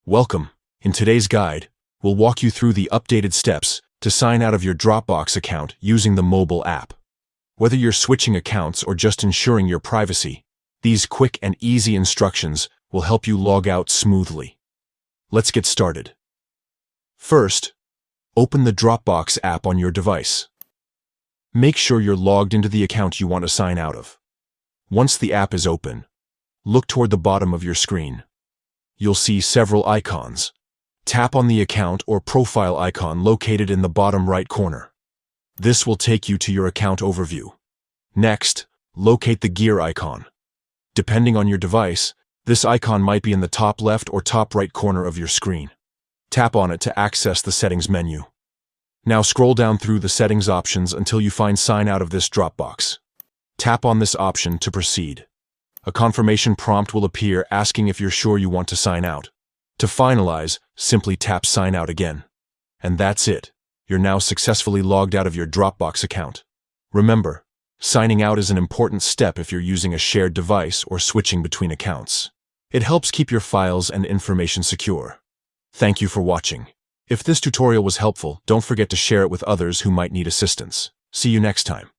Welcome. In today's guide, we'll walk you through the updated steps to sign out of your Dropbox account using the mobile app. Whether you're switching accounts or just ensuring your privacy, these quick and easy instructions will help you log out smoothly. Let's get started. First, open the Dropbox app on your device. Make sure you're logged into the account you want to sign out of. Once the app is open, look toward the bottom of your screen. You'll see several icons. Tap on the account or profile icon located in the bottom right corner. This will take you to your account overview. Next, locate the gear icon. Depending on your device, this icon might be in the top left or top right corner of your screen. Tap on it to access the settings menu. Now scroll down through the settings options until you find Sign Out of this Dropbox. Tap on this option to proceed. A confirmation prompt will appear asking if you're sure you want to sign out. To finalize, simply tap Sign Out again. And that's it. You're now successfully logged out of your Dropbox account. Remember, signing out is an important step if you're using a shared device or switching between accounts. It helps keep your files and information secure. Thank you for watching. If this tutorial was helpful, don't forget to share it with others who might need assistance. See you next time.